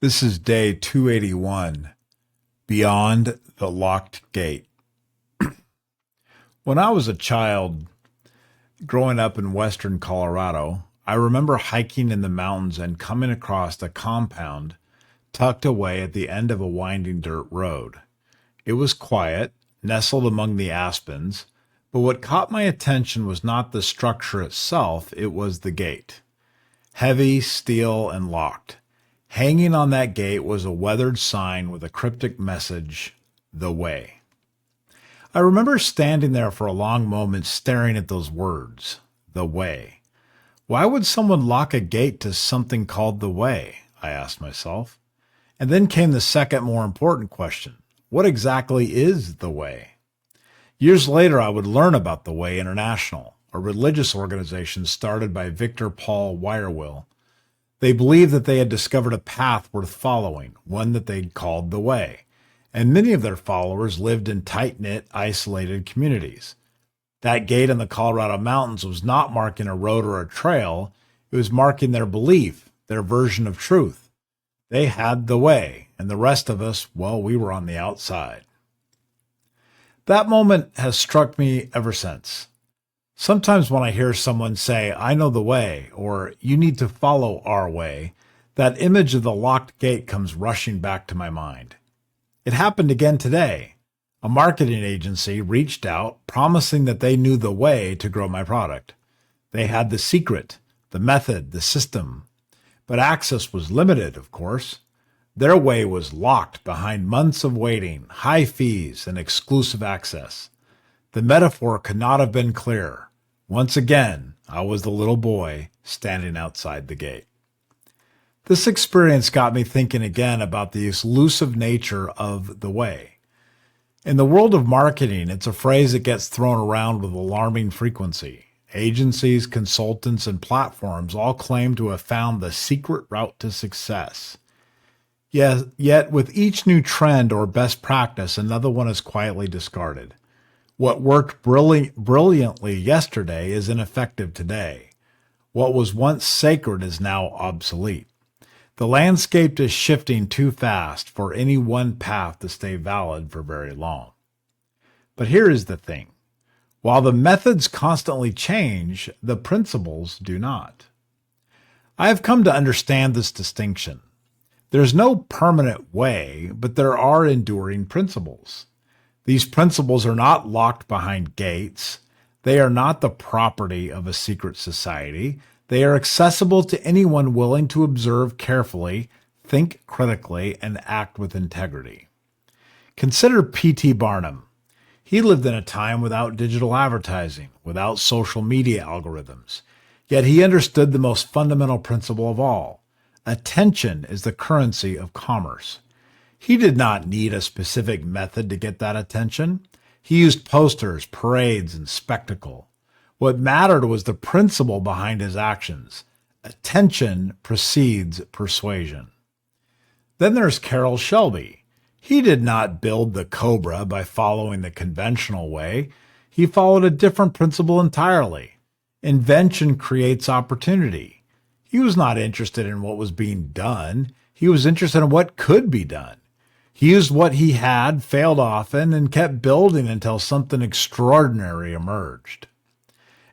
This is day 281, Beyond the Locked Gate. When I was a child growing up in western Colorado, I remember hiking in the mountains and coming across a compound tucked away at the end of a winding dirt road. It was quiet, nestled among the aspens, but what caught my attention was not the structure itself, it was the gate. Heavy, steel, and locked. Hanging on that gate was a weathered sign with a cryptic message, "The Way." I remember standing there for a long moment staring at those words, "The Way." Why would someone lock a gate to something called the Way? I asked myself. And then came the second more important question. What exactly is the Way? Years later, I would learn about the Way International, a religious organization started by Victor Paul Weyerwill. They believed that they had discovered a path worth following, one that they called the Way, and many of their followers lived in tight-knit, isolated communities. That gate in the Colorado mountains was not marking a road or a trail, it was marking their belief, their version of truth. They had the Way, and the rest of us, well, we were on the outside. That moment has struck me ever since. Sometimes when I hear someone say, "I know the way," or "you need to follow our way," that image of the locked gate comes rushing back to my mind. It happened again today. A marketing agency reached out, promising that they knew the way to grow my product. They had the secret, the method, the system. But access was limited, of course. Their way was locked behind months of waiting, high fees, and exclusive access. The metaphor could not have been clearer. Once again, I was the little boy standing outside the gate. This experience got me thinking again about the elusive nature of the Way. In the world of marketing, it's a phrase that gets thrown around with alarming frequency. Agencies, consultants, and platforms all claim to have found the secret route to success. Yet with each new trend or best practice, another one is quietly discarded. What worked brilliantly yesterday is ineffective today. What was once sacred is now obsolete. The landscape is shifting too fast for any one path to stay valid for very long. But here is the thing. While the methods constantly change, the principles do not. I have come to understand this distinction. There's no permanent way, but there are enduring principles. These principles are not locked behind gates. They are not the property of a secret society. They are accessible to anyone willing to observe carefully, think critically, and act with integrity. Consider P.T. Barnum. He lived in a time without digital advertising, without social media algorithms. Yet he understood the most fundamental principle of all. Attention is the currency of commerce. He did not need a specific method to get that attention. He used posters, parades, and spectacle. What mattered was the principle behind his actions. Attention precedes persuasion. Then there's Carroll Shelby. He did not build the Cobra by following the conventional way. He followed a different principle entirely. Invention creates opportunity. He was not interested in what was being done. He was interested in what could be done. He used what he had, failed often, and kept building until something extraordinary emerged.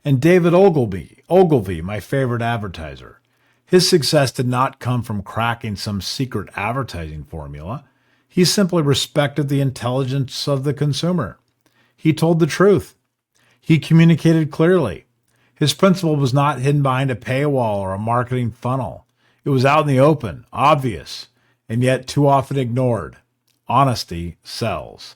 And David Ogilvy, my favorite advertiser. His success did not come from cracking some secret advertising formula. He simply respected the intelligence of the consumer. He told the truth. He communicated clearly. His principle was not hidden behind a paywall or a marketing funnel. It was out in the open, obvious, and yet too often ignored. Honesty sells.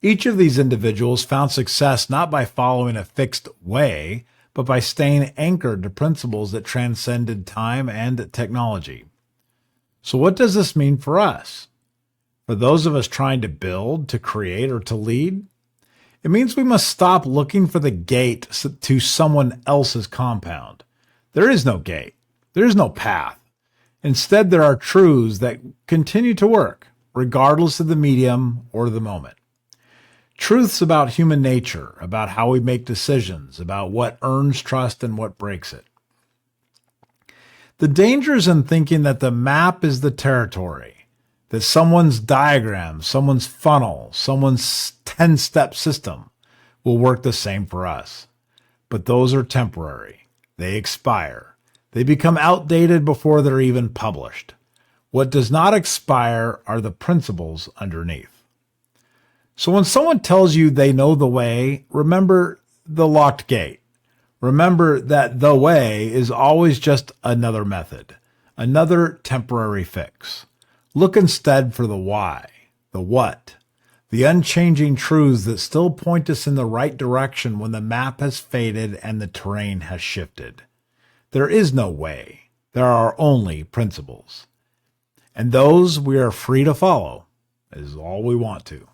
Each of these individuals found success not by following a fixed way, but by staying anchored to principles that transcended time and technology. So what does this mean for us? For those of us trying to build, to create, or to lead? It means we must stop looking for the gate to someone else's compound. There is no gate. There is no path. Instead, there are truths that continue to work, regardless of the medium or the moment. Truths about human nature, about how we make decisions, about what earns trust and what breaks it. The danger is in thinking that the map is the territory, that someone's diagram, someone's funnel, someone's 10-step system will work the same for us. But those are temporary. They expire. They become outdated before they're even published. What does not expire are the principles underneath. So when someone tells you they know the way, remember the locked gate. Remember that the way is always just another method, another temporary fix. Look instead for the why, the what, the unchanging truths that still point us in the right direction when the map has faded and the terrain has shifted. There is no way. There are only principles. And those we are free to follow, is all we want to.